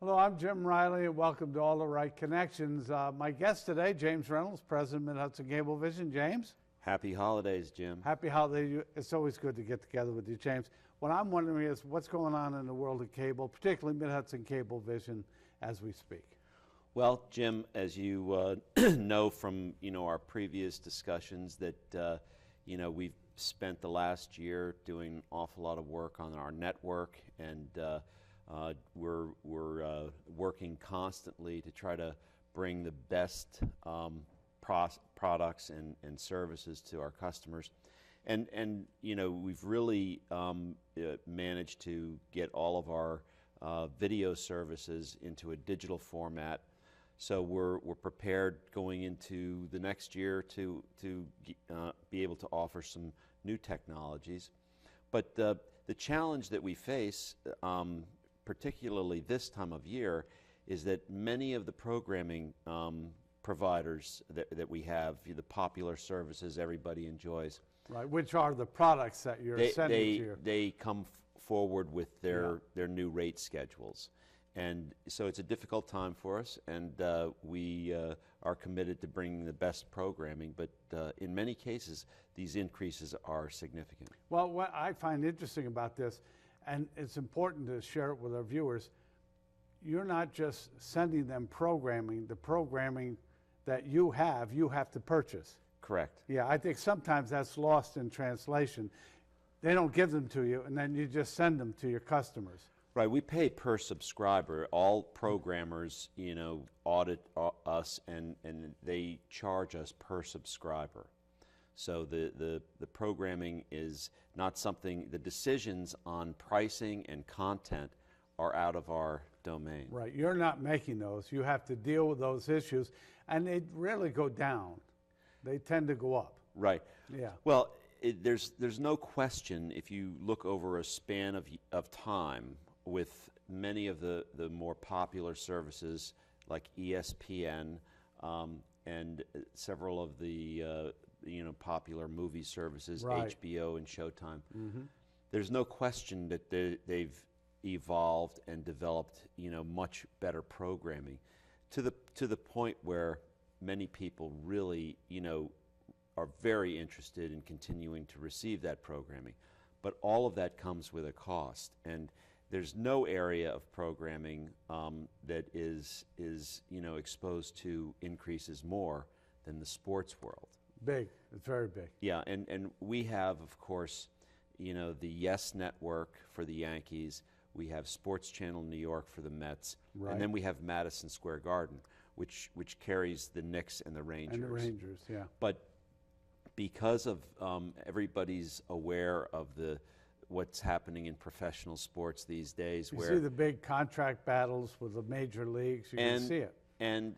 Hello, I'm Jim Riley, and welcome to All the Right Connections. My guest today, James Reynolds, President of Mid-Hudson Cablevision. James? Happy holidays, Jim. Happy holidays. It's always good to get together with you, James. What I'm wondering is what's going on in the world of cable, particularly Mid-Hudson Cablevision, as we speak? Well, Jim, as you know from our previous discussions, that we've spent the last year doing an awful lot of work on our network, and we're working constantly to try to bring the best products and services to our customers. And we've really managed to get all of our video services into a digital format. So we're prepared going into the next year to be able to offer some new technologies. But the challenge that we face, particularly this time of year, is that many of the programming providers that we have, the popular services everybody enjoys. Right, which are the products that you're sending to They come forward with their new rate schedules. And so it's a difficult time for us, and we are committed to bringing the best programming, but in many cases, these increases are significant. Well, what I find interesting about this, and it's important to share it with our viewers, you're not just sending them programming. The programming that you have to purchase. Correct. Yeah, I think sometimes that's lost in translation. They don't give them to you, and then you just send them to your customers. Right, we pay per subscriber. All programmers, audit us, and they charge us per subscriber. So the programming is not something, the decisions on pricing and content are out of our domain. Right, you're not making those. You have to deal with those issues, and they rarely go down. They tend to go up. Right. Yeah. Well, there's no question, if you look over a span of time, with many of the more popular services like ESPN and several of the popular movie services, right. HBO and Showtime, there's no question that they've evolved and developed much better programming to the point where many people really are very interested in continuing to receive that programming. But all of that comes with a cost, and there's no area of programming that is exposed to increases more than the sports world. Big, it's very big. Yeah, and we have, of course, the Yes Network for the Yankees. We have Sports Channel New York for the Mets, right. And then we have Madison Square Garden, which carries the Knicks and the Rangers. And the Rangers, yeah. But because of everybody's aware of what's happening in professional sports these days, you see the big contract battles with the major leagues, you can see it. And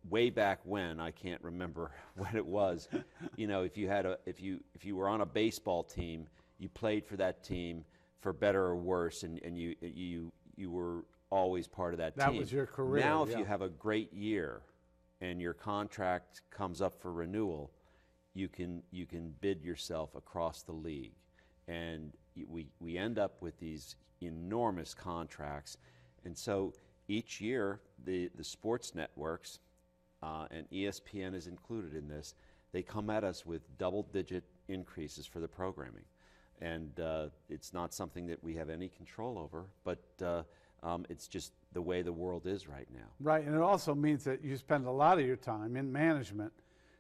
way back when, I can't remember when it was, if you were on a baseball team, you played for that team for better or worse, and you were always part of that team. That was your career. Now, if you have a great year and your contract comes up for renewal, you can bid yourself across the league, and we end up with these enormous contracts. And so each year the sports networks, and ESPN is included in this, they come at us with double-digit increases for the programming, and it's not something that we have any control over, but it's just the way the world is right now. Right, and it also means that you spend a lot of your time in management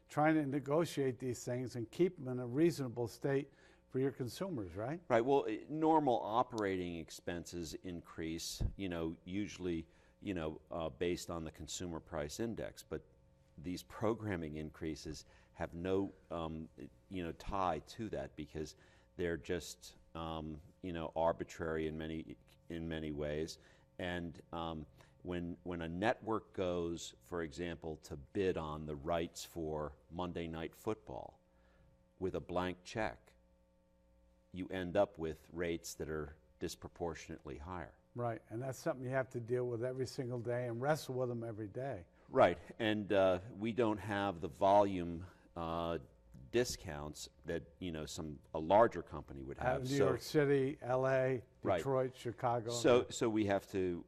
trying to negotiate these things and keep them in a reasonable state for your consumers, right? Right. Well, normal operating expenses increase, usually, based on the consumer price index. But these programming increases have no, tie to that, because they're just, arbitrary in many ways. And when a network goes, for example, to bid on the rights for Monday Night Football with a blank check, you end up with rates that are disproportionately higher. Right, and that's something you have to deal with every single day and wrestle with them every day. Right, and we don't have the volume discounts that a larger company would have. New York City, L.A., Right. Detroit, Chicago. So we have to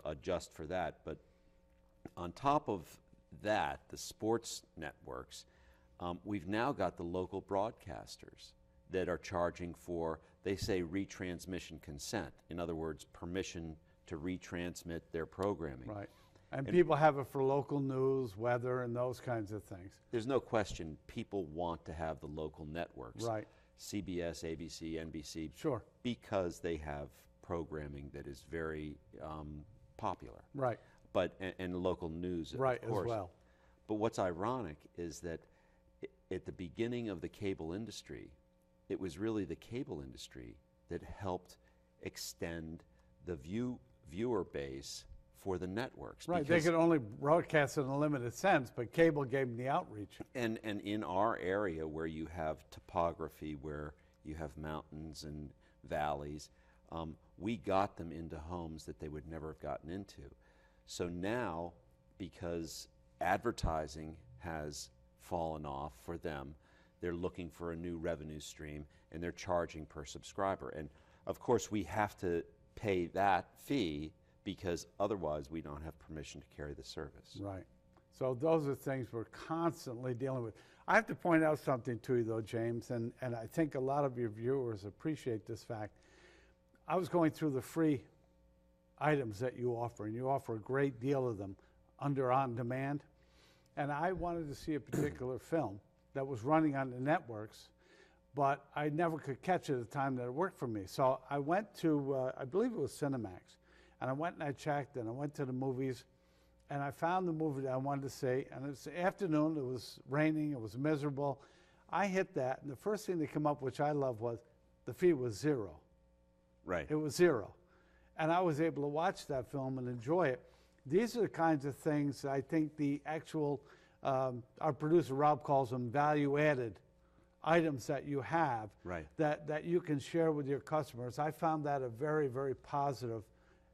adjust for that. But on top of that, the sports networks, we've now got the local broadcasters that are charging for, they say, retransmission consent. In other words, permission to retransmit their programming. Right. And people have it for local news, weather, and those kinds of things. There's no question people want to have the local networks. Right. CBS, ABC, NBC. Sure. Because they have programming that is very popular. Right. And local news, right, of course. As well. But what's ironic is that at the beginning of the cable industry, it was really the cable industry that helped extend the viewer base for the networks. Right, they could only broadcast in a limited sense, but cable gave them the outreach. And in our area where you have topography, where you have mountains and valleys, we got them into homes that they would never have gotten into. So now, because advertising has fallen off for them, they're looking for a new revenue stream, and they're charging per subscriber. And of course, we have to pay that fee because otherwise we don't have permission to carry the service. Right. So those are things we're constantly dealing with. I have to point out something to you, though, James, and I think a lot of your viewers appreciate this fact. I was going through the free items that you offer, and you offer a great deal of them under on-demand, and I wanted to see a particular film that was running on the networks, but I never could catch it at the time that it worked for me. So I went to, I believe it was Cinemax, and I went and I checked, and I went to the movies, and I found the movie that I wanted to see, and it was the afternoon, it was raining, it was miserable. I hit that, and the first thing that came up, which I love, was the fee was $0. Right. It was $0. And I was able to watch that film and enjoy it. These are the kinds of things that I think the actual, our producer Rob calls them value-added items that you have, right, that you can share with your customers. I found that a very, very positive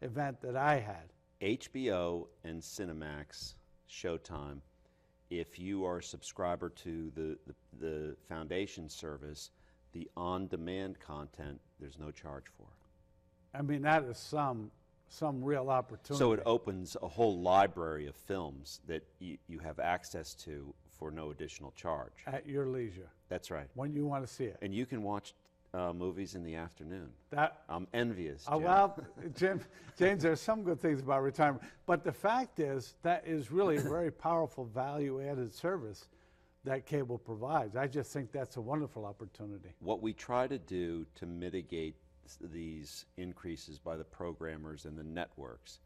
event that I had. HBO and Cinemax, Showtime, if you are a subscriber to the foundation service, the on-demand content, there's no charge for. I mean, that is some real opportunity. So it opens a whole library of films that you have access to for no additional charge. At your leisure. That's right. When you want to see it. And you can watch movies in the afternoon. I'm envious, Jim. Well, James, there's some good things about retirement. But the fact is, that is really a very powerful value-added service that cable provides. I just think that's a wonderful opportunity. What we try to do to mitigate these increases by the programmers and the networks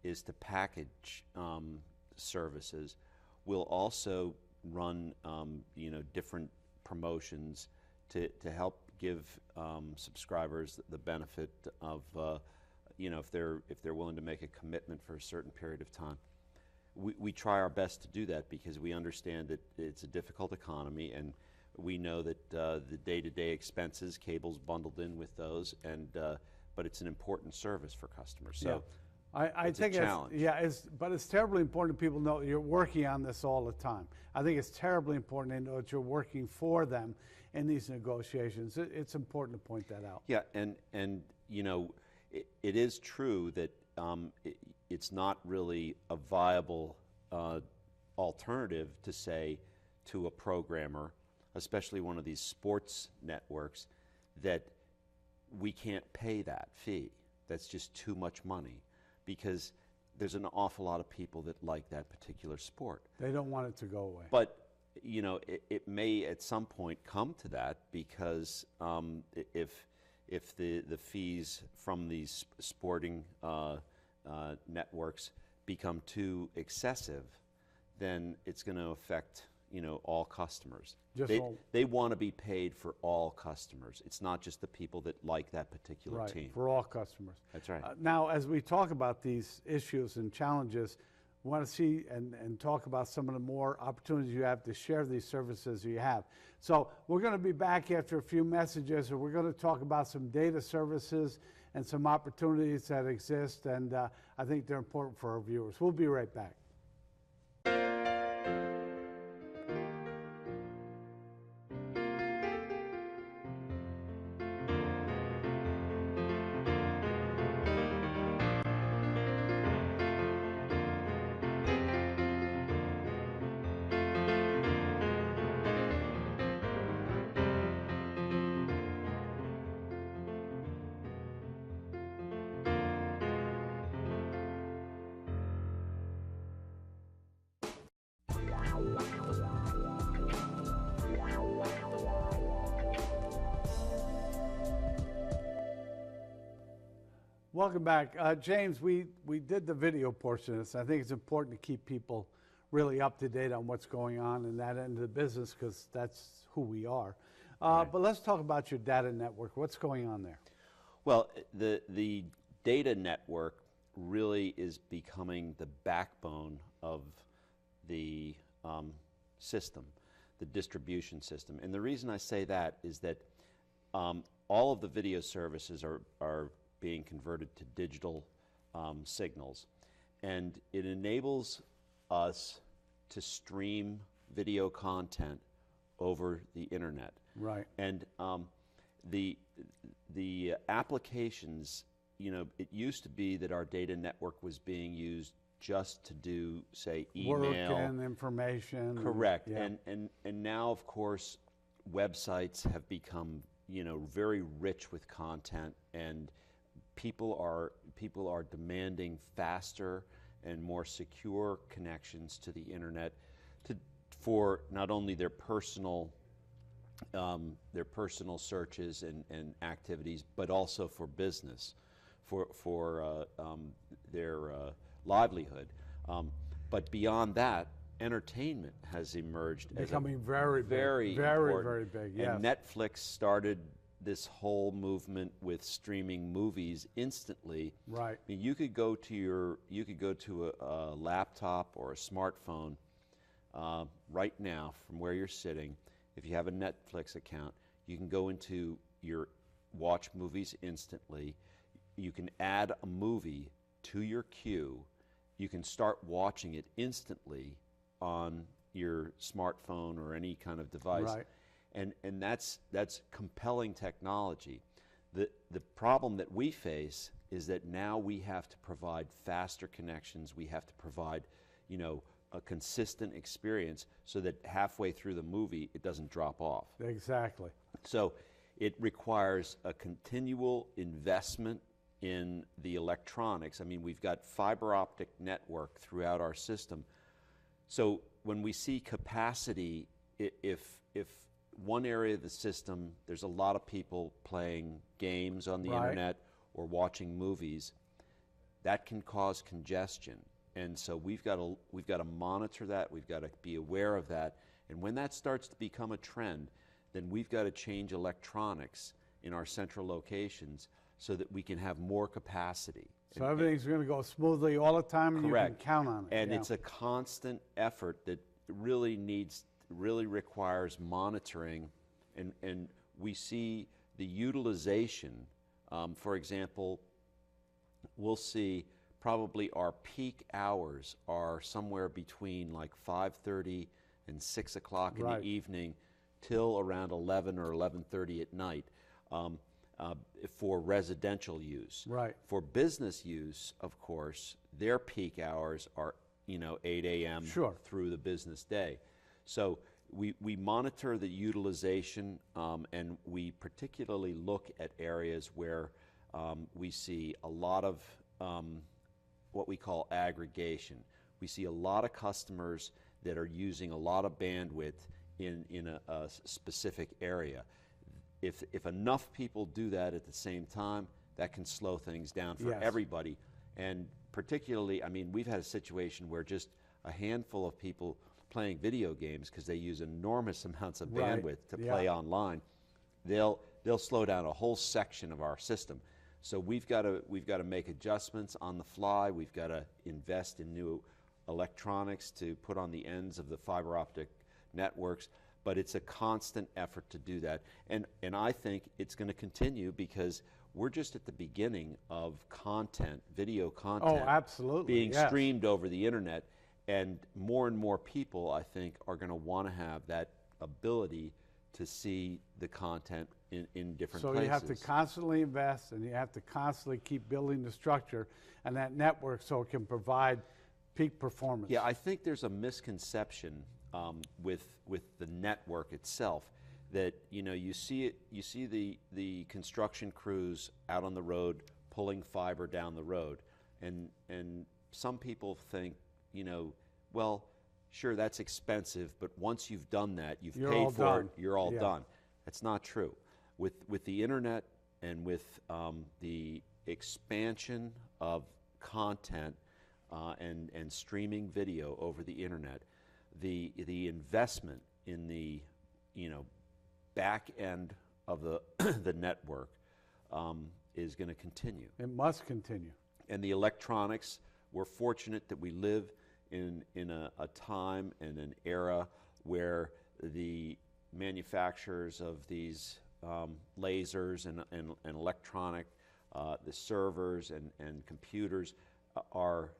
is to package services. We'll also run different promotions to help give subscribers the benefit of if they're willing to make a commitment for a certain period of time. We try our best to do that because we understand that it's a difficult economy, and we know that the day-to-day expenses, cable's bundled in with those, but it's an important service for customers. So I think it's a challenge. But it's terribly important that people know you're working on this all the time. I think it's terribly important they know that you're working for them in these negotiations. It's important to point that out. Yeah, and it is true that it's not really a viable alternative to say to a programmer, especially one of these sports networks, that we can't pay that fee. That's just too much money, because there's an awful lot of people that like that particular sport. They don't want it to go away. But it may at some point come to that, because if the fees from these sporting networks become too excessive, then it's going to affect all customers. They want to be paid for all customers. It's not just the people that like that particular team. For all customers. That's right. Now, as we talk about these issues and challenges, we want to see and talk about some of the more opportunities you have to share these services you have. So we're going to be back after a few messages, and we're going to talk about some data services and some opportunities that exist, and I think they're important for our viewers. We'll be right back. Welcome back. James, we did the video portion of this. I think it's important to keep people really up to date on what's going on in that end of the business because that's who we are. Right. But let's talk about your data network. What's going on there? Well, the data network really is becoming the backbone of the system, the distribution system. And the reason I say that is that all of the video services are being converted to digital signals. And it enables us to stream video content over the internet. Right. And the applications, you know, it used to be that our data network was being used just to do, say, email. Work and information. Correct. Yeah. And now, of course, websites have become, you know, very rich with content, and people are demanding faster and more secure connections to the internet for not only their personal searches and activities, but also for business, for their livelihood. But beyond that, entertainment has emerged as becoming very important. big. Yes. And Netflix started this whole movement with streaming movies instantly. Right. I mean, you could go to a laptop or a smartphone right now from where you're sitting. If you have a Netflix account, you can go into your watch movies instantly. You can add a movie to your queue. You can start watching it instantly on your smartphone or any kind of device. Right. And that's compelling technology. The problem that we face is that now we have to provide faster connections. We have to provide, you know, a consistent experience so that halfway through the movie it doesn't drop off. Exactly. So it requires a continual investment in the electronics. I mean, we've got fiber optic network throughout our system. So when we see capacity, if one area of the system, there's a lot of people playing games on the Right. internet or watching movies, that can cause congestion. And so we've got to monitor that. We've got to be aware of that. And when that starts to become a trend, then we've got to change electronics in our central locations so that we can have more capacity. So everything's going to go smoothly all the time, and Correct. you can count on it. And Yeah. it's a constant effort that really requires monitoring, and we see the utilization. For example, we'll see probably our peak hours are somewhere between like 5:30 and 6 o'clock in Right. the evening till around 11 or 11:30 at night for residential use. Right. For business use, of course, their peak hours are, you know, 8 a.m. Sure. through the business day. So we monitor the utilization, and we particularly look at areas where we see a lot of what we call aggregation. We see a lot of customers that are using a lot of bandwidth in a specific area. If enough people do that at the same time, that can slow things down for Yes. everybody. And particularly, I mean, we've had a situation where just a handful of people playing video games, because they use enormous amounts of Right. bandwidth to Yeah. play online, they'll slow down a whole section of our system. So we've got to make adjustments on the fly. We've got to invest in new electronics to put on the ends of the fiber optic networks. But it's a constant effort to do that. And I think it's going to continue because we're just at the beginning of content, video content. Oh, absolutely. Being Yes. streamed over the internet. And more people, I think, are going to want to have that ability to see the content in different So places. you have to constantly invest, and you have to constantly keep building the structure and that network so it can provide peak performance. Yeah, I think there's a misconception with the network itself that, you know, you see the construction crews out on the road pulling fiber down the road, and some people think, you know, well, sure, that's expensive, but once you've done that, You're paid all for done. it, you're all Yeah. done. That's not true. With the internet and with the expansion of content and streaming video over the internet, the investment in the back end of the the network is going to continue. It must continue. And the electronics, we're fortunate that we live in a time and an era where the manufacturers of these lasers and electronic, the servers and computers are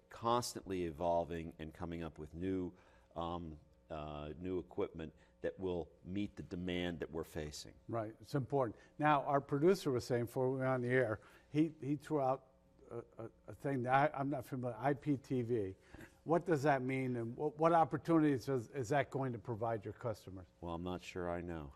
constantly evolving and coming up with new equipment that will meet the demand that we're facing. Right, it's important. Now, our producer was saying before we went on the air, he threw out a thing that I'm not familiar, IPTV. What does that mean, and what opportunities is that going to provide your customers? Well, I'm not sure I know.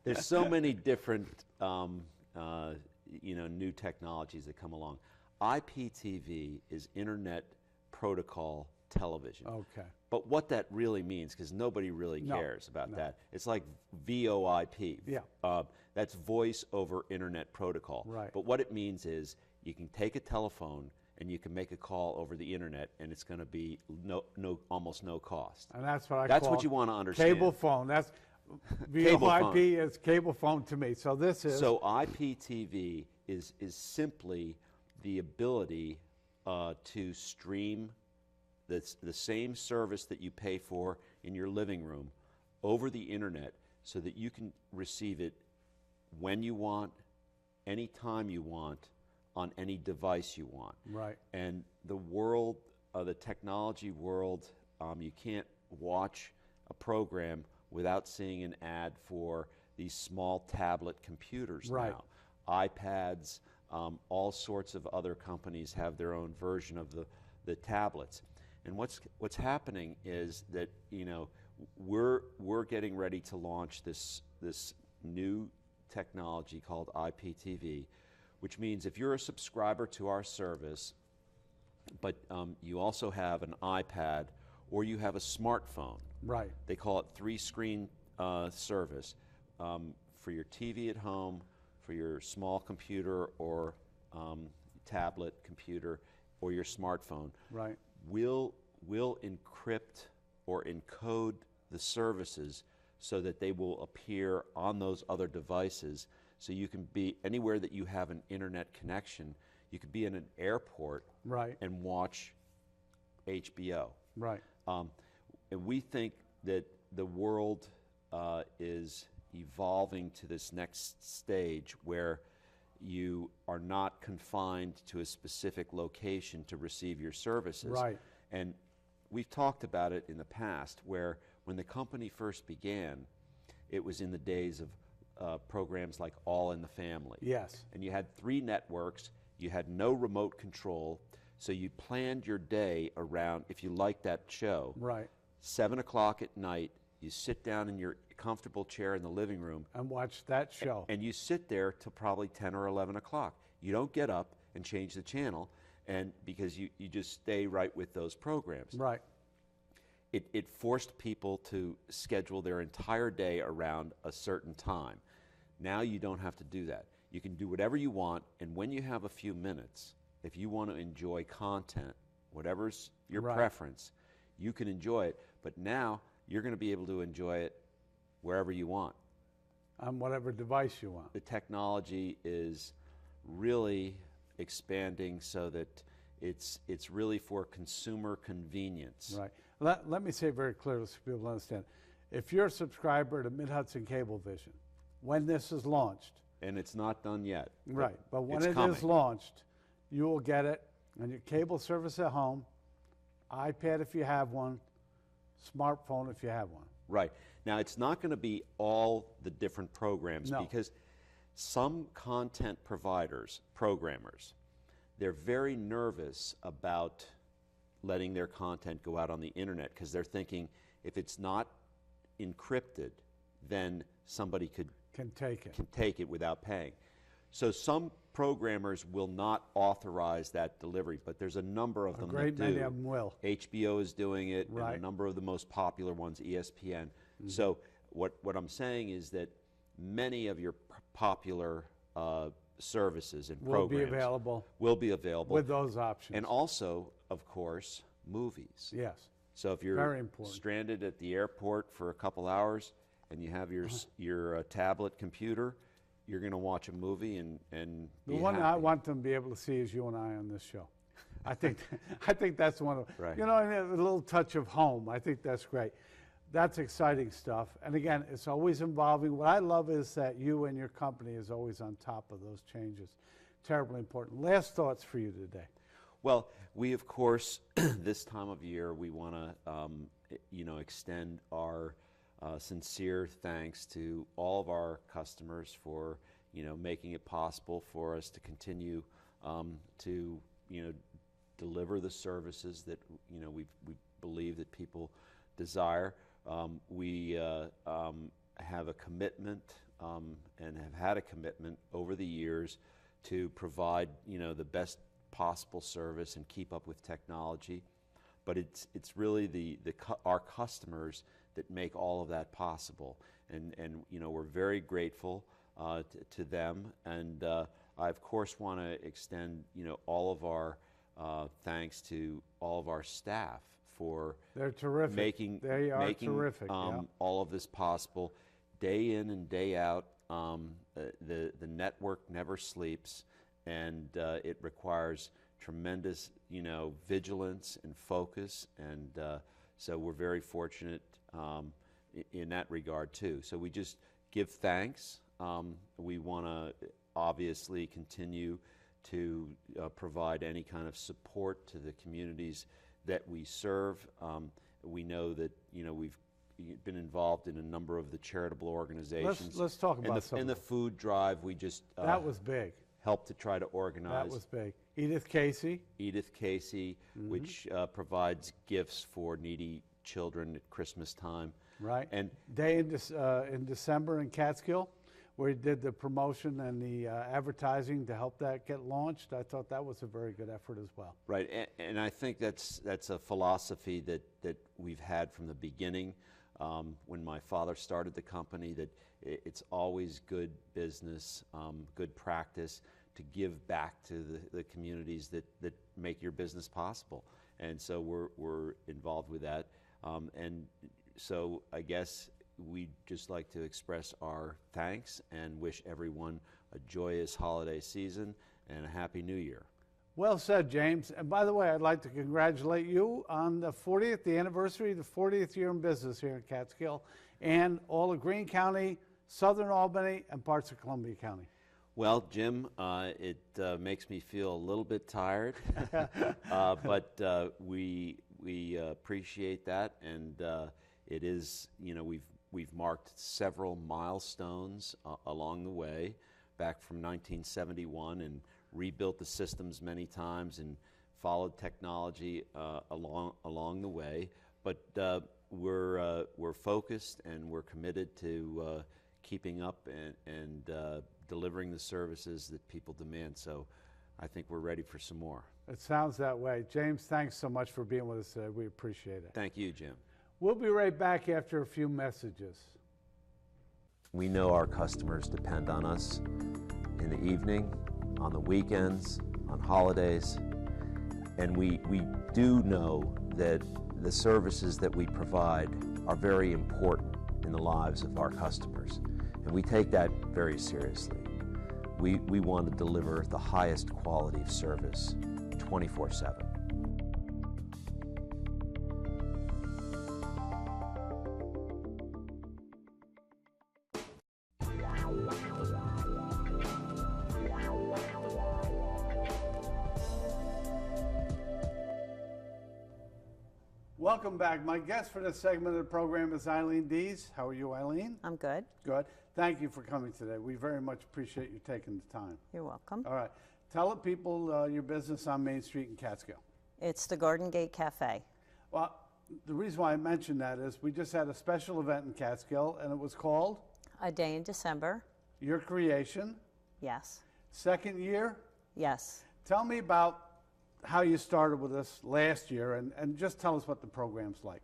There's so many different new technologies that come along. IPTV is Internet Protocol Television. Okay. But what that really means, because nobody really cares about that, it's like VoIP. Yeah. That's Voice over Internet Protocol. Right. But what it means is you can take a telephone and you can make a call over the internet, and it's going to be almost no cost. And that's what That's what you want to understand. Cable phone. That's VoIP is cable phone to me. So this is. So IPTV is simply the ability to stream the same service that you pay for in your living room over the internet, so that you can receive it when you want, anytime you want, on any device you want. Right. And the world, the technology world, you can't watch a program without seeing an ad for these small tablet computers now. iPads, all sorts of other companies have their own version of the tablets. And what's happening is that we're getting ready to launch this new technology called IPTV, which means if you're a subscriber to our service, but you also have an iPad or you have a smartphone. Right. They call it 3-screen service for your TV at home, for your small computer or tablet computer or your smartphone. Right. We'll encrypt or encode the services so that they will appear on those other devices. So you can be anywhere that you have an internet connection. You could be in an airport and watch HBO. Right. And we think that the world is evolving to this next stage where you are not confined to a specific location to receive your services. Right. And we've talked about it in the past, where when the company first began, it was in the days of programs like All in the Family. Yes. And you had 3 networks, you had no remote control, so you planned your day around, if you liked that show, 7 o'clock at night, you sit down in your comfortable chair in the living room and watch that show. And you sit there till probably 10 or 11 o'clock. You don't get up and change the channel, and because you just stay right with those programs. Right. It forced people to schedule their entire day around a certain time. Now you don't have to do that. You can do whatever you want, and when you have a few minutes, if you want to enjoy content, whatever's your preference, you can enjoy it. But now you're going to be able to enjoy it wherever you want. On whatever device you want. The technology is really expanding so that it's really for consumer convenience. Right. Let me say very clearly so people understand. If you're a subscriber to Mid-Hudson Cablevision, when this is launched. And it's not done yet. Right. But when it is launched, you will get it on your cable service at home, iPad if you have one, smartphone if you have one. Right. Now, it's not going to be all the different programs because some content providers, programmers, they're very nervous about letting their content go out on the internet because they're thinking if it's not encrypted, then somebody can take it without paying. So some programmers will not authorize that delivery, but there's a number of them that do. A great many of them will. HBO is doing it, and a number of the most popular ones, ESPN. Mm-hmm. So what I'm saying is that many of your popular services and Will be programs available will be available. with those options. And also, of course, movies. Yes. So if you're Very important. stranded at the airport for a couple hours and you have your tablet computer, you're going to watch a movie and The be one happy. I want them to be able to see is you and I on this show. I think that's one of, Right. you know, and a little touch of home. I think that's great. That's exciting stuff. And again, it's always involving. What I love is that you and your company is always on top of those changes. Terribly important. Last thoughts for you today. Well, we of course this time of year we want to extend our sincere thanks to all of our customers for making it possible for us to continue to deliver the services that we believe that people desire. We have a commitment and have had a commitment over the years to provide the best possible service and keep up with technology, but it's really our customers that make all of that possible, and we're very grateful to them, and I of course want to extend all of our thanks to all of our staff for They're terrific. making terrific. Yeah. all of this possible day in and day out. The network never sleeps, and it requires tremendous vigilance and focus, and so we're very fortunate in that regard too. So we just give thanks. We want to obviously continue to provide any kind of support to the communities that we serve. We know that we've been involved in a number of the charitable organizations. Let's talk about some in of the food drive. We just that was big. helped to try to organize. That was big. Edith Casey, which provides gifts for needy children at Christmas time. right? And Day in December in Catskill, where he did the promotion and the advertising to help that get launched. I thought that was a very good effort as well. right, and I think that's a philosophy that we've had from the beginning. When my father started the company, that it's always good business, good practice to give back to the communities that make your business possible. And so we're involved with that. And so I guess we'd just like to express our thanks and wish everyone a joyous holiday season and a Happy New Year. Well said, James. And by the way, I'd like to congratulate you on the 40th, the anniversary, the 40th year in business here in Catskill, and all of Greene County, Southern Albany, and parts of Columbia County. Well, Jim, it makes me feel a little bit tired, but we appreciate that, and it is, we've marked several milestones along the way, back from 1971, and rebuilt the systems many times and followed technology along the way. But we're focused and we're committed to keeping up and delivering the services that people demand. So I think we're ready for some more. It sounds that way. James, thanks so much for being with us today. We appreciate it. Thank you, Jim. We'll be right back after a few messages. We know our customers depend on us in the evening, on the weekends, on holidays, and we do know that the services that we provide are very important in the lives of our customers, and we take that very seriously. We want to deliver the highest quality of service 24/7. Welcome back. My guest for this segment of the program is Eileen Dees. How are you, Eileen? I'm good. Good. Thank you for coming today. We very much appreciate you taking the time. You're welcome. All right. Tell the people your business on Main Street in Catskill. It's the Garden Gate Cafe. Well, the reason why I mentioned that is we just had a special event in Catskill, and it was called A Day in December. Your Creation. Yes. Second year. Yes. Tell me about how you started with us last year, and just tell us what the program's like.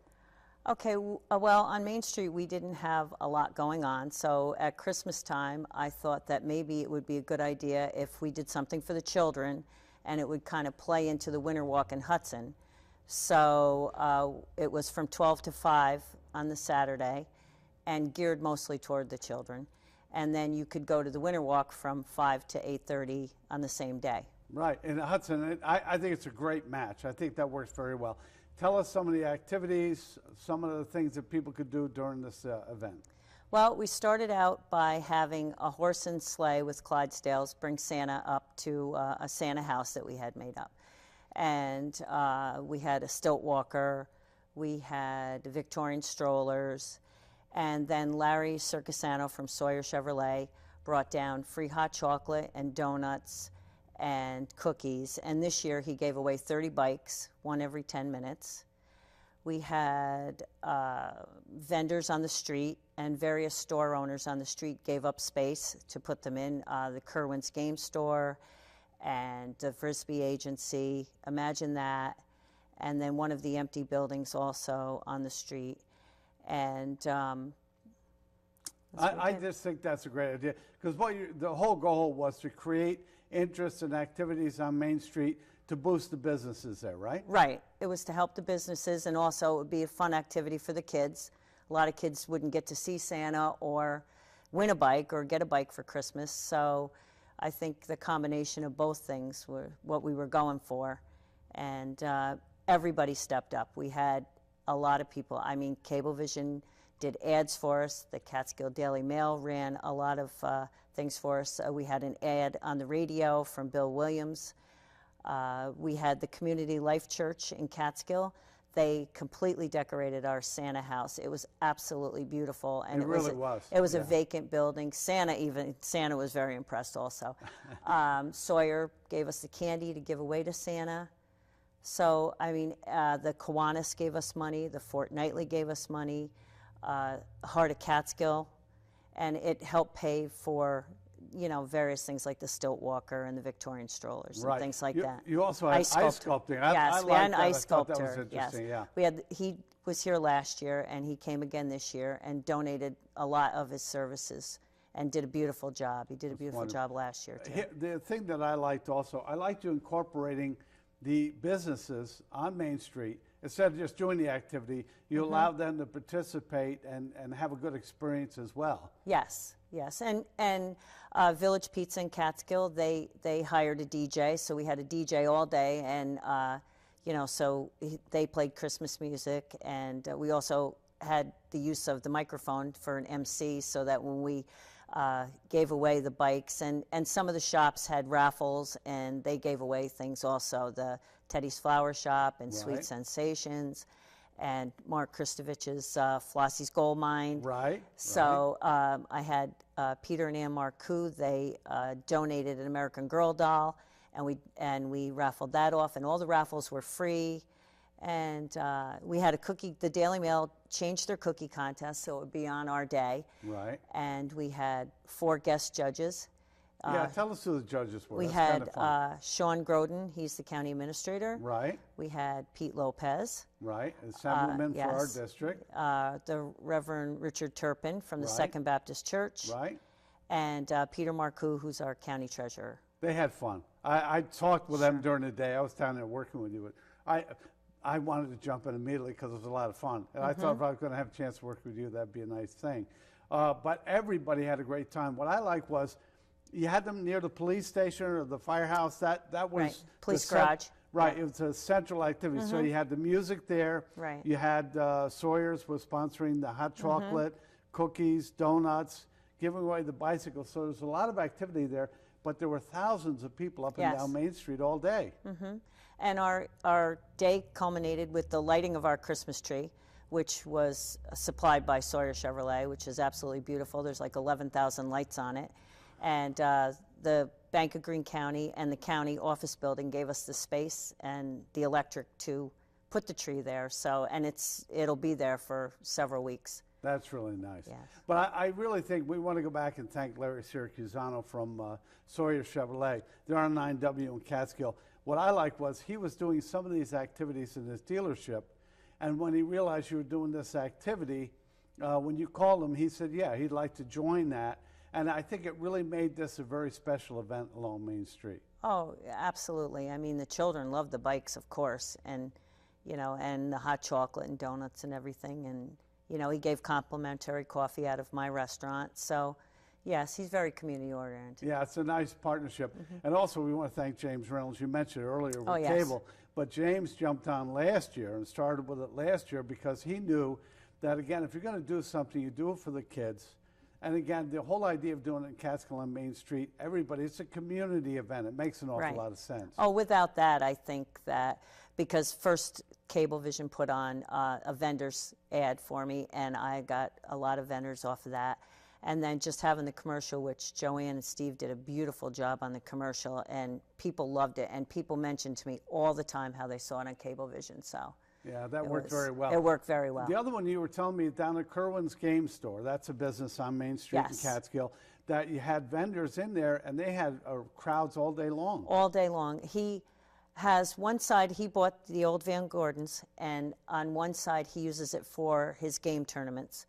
Okay, well, on Main Street, we didn't have a lot going on. So at Christmas time, I thought that maybe it would be a good idea if we did something for the children and it would kind of play into the Winter Walk in Hudson. So it was from 12 to 5 on the Saturday and geared mostly toward the children. And then you could go to the Winter Walk from 5 to 8:30 on the same day. Right, in Hudson, I think it's a great match. I think that works very well. Tell us some of the activities, some of the things that people could do during this event. Well, we started out by having a horse and sleigh with Clydesdales bring Santa up to a Santa house that we had made up. And we had a stilt walker, we had Victorian strollers, and then Larry Circusano from Sawyer Chevrolet brought down free hot chocolate and donuts and cookies. And this year he gave away 30 bikes, one every 10 minutes. We had vendors on the street, and various store owners on the street gave up space to put them in. The Kerwin's Game Store and the Frisbee Agency, imagine that. And then one of the empty buildings also on the street. And I just think that's a great idea, because the whole goal was to create interest and activities on Main Street to boost the businesses there, right? Right. It was to help the businesses, and also it would be a fun activity for the kids. A lot of kids wouldn't get to see Santa or win a bike or get a bike for Christmas. So I think the combination of both things were what we were going for. And everybody stepped up. We had a lot of people. I mean, Cablevision did ads for us. The Catskill Daily Mail ran a lot of things for us. We had an ad on the radio from Bill Williams. We had the Community Life Church in Catskill. They completely decorated our Santa house. It was absolutely beautiful, and it really was. It was a vacant building. Santa was very impressed also. Sawyer gave us the candy to give away to Santa. So I mean, the Kiwanis gave us money. The Fortnightly gave us money. Heart of Catskill, and it helped pay for, you know, various things like the stilt walker and the Victorian strollers and things like that. You also had ice sculpting. Yes, we had an ice sculptor. That was interesting. Yes. Yeah. He was here last year, and he came again this year and donated a lot of his services and did a beautiful job. He did a beautiful job last year too. The thing that I liked also, I liked you incorporating the businesses on Main Street. Instead of just doing the activity, you allow them to participate and have a good experience as well. Yes, yes. And Village Pizza in Catskill, they hired a DJ, so we had a DJ all day, and you know, so they played Christmas music, and we also had the use of the microphone for an MC, so that when we gave away the bikes, and some of the shops had raffles, and they gave away things also. The Teddy's Flower Shop and Sweet Sensations, and Mark Kristovich's Flossie's Gold Mine. Right. So I had Peter and Ann Marcoux. They donated an American Girl doll, and we raffled that off, and all the raffles were free. And we had a cookie. The Daily Mail changed their cookie contest, so it would be on our day. Right. And we had 4 guest judges. Yeah, tell us who the judges were. We had Sean Groden, he's the county administrator. Right. We had Pete Lopez. Right, assemblyman for our district. The Reverend Richard Turpin from the Second Baptist Church. Right. And Peter Marcoux, who's our county treasurer. They had fun. I talked with them during the day. I was down there working with you. I wanted to jump in immediately because it was a lot of fun. And I thought if I was going to have a chance to work with you, that'd be a nice thing. But everybody had a great time. What I liked was you had them near the police station or the firehouse. That was police garage. Right, it was a central activity. So you had the music there. Right. You had Sawyer's was sponsoring the hot chocolate, cookies, donuts, giving away the bicycles. So there's a lot of activity there. But there were thousands of people up and down Main Street all day. And our day culminated with the lighting of our Christmas tree, which was supplied by Sawyer Chevrolet, which is absolutely beautiful. There's like 11,000 lights on it. And the Bank of Greene County and the county office building gave us the space and the electric to put the tree there. So, and it'll be there for several weeks. That's really nice. Yes. But I really think we want to go back and thank Larry Siracusano from Sawyer Chevrolet. They're on 9W in Catskill. What I liked was he was doing some of these activities in his dealership, And when he realized you were doing this activity, when you called him, he said, yeah, he'd like to join that. And I think it really made this a very special event along Main Street. Oh, absolutely. I mean, the children love the bikes, of course, and, you know, and the hot chocolate and donuts and everything. And, you know, he gave complimentary coffee out of my restaurant. So, yes, he's very community-oriented. Yeah, it's a nice partnership. And also, we want to thank James Reynolds. You mentioned earlier with yes. cable. But James jumped on last year and started with it last year because he knew that, again, if you're going to do something, you do it for the kids. And again, the whole idea of doing it in Catskill on Main Street, everybody, it's a community event. It makes an awful lot of sense. Oh, without that, I think that, because first Cablevision put on a vendor's ad for me, and I got a lot of vendors off of that. And then just having the commercial, which Joanne and Steve did a beautiful job on the commercial, and people loved it. And people mentioned to me all the time how they saw it on Cablevision. So yeah, that worked very well. It worked very well. The other one you were telling me down at Kerwin's Game Store, that's a business on Main Street in Catskill, that you had vendors in there, and they had crowds all day long. All day long. He has one side, he bought the old Van Gordon's, and on one side he uses it for his game tournaments.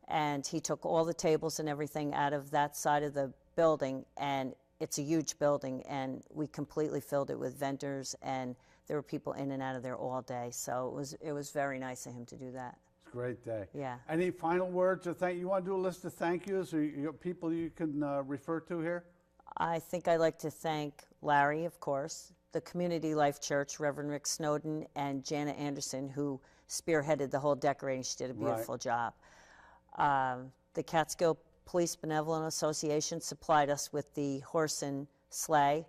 And he took all the tables and everything out of that side of the building, and it's a huge building, and we completely filled it with vendors, and there were people in and out of there all day. So it was very nice of him to do that. It's a great day. Yeah. Any final words of thank you? Want to do a list of thank yous or people you can refer to here? I think I'd like to thank Larry, of course, the Community Life Church, Reverend Rick Snowden, and Janet Anderson, who spearheaded the whole decorating. She did a beautiful job. The Catskill Police Benevolent Association supplied us with the horse and sleigh,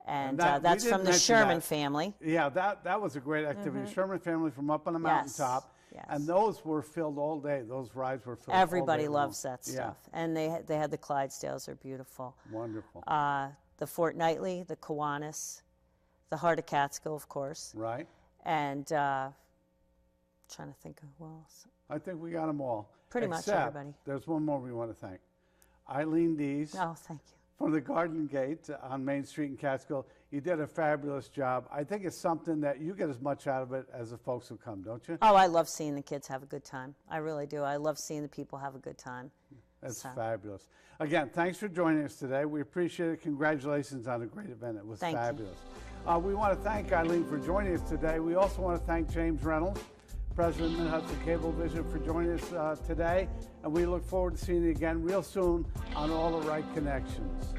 and that's from the Sherman family. Yeah, that was a great activity. Sherman family from up on the mountaintop, and those were filled all day. Those rides were filled. Everybody loves that stuff, and they had the Clydesdales. They're beautiful. Wonderful. The Fortnightly, the Kiwanis, the Heart of Catskill, of course. Right. And trying to think of who else. I think we got them all. Pretty much everybody. There's one more we want to thank. Eileen Dees. Oh, thank you. From the Garden Gate on Main Street in Catskill. You did a fabulous job. I think it's something that you get as much out of it as the folks who come, don't you? Oh, I love seeing the kids have a good time. I really do. I love seeing the people have a good time. That's fabulous. Again, thanks for joining us today. We appreciate it. Congratulations on a great event. It was fabulous. We want to thank Eileen for joining us today. We also want to thank James Reynolds, President of Mid-Hudson Cablevision, for joining us today. And we look forward to seeing you again real soon on All the Right Connections.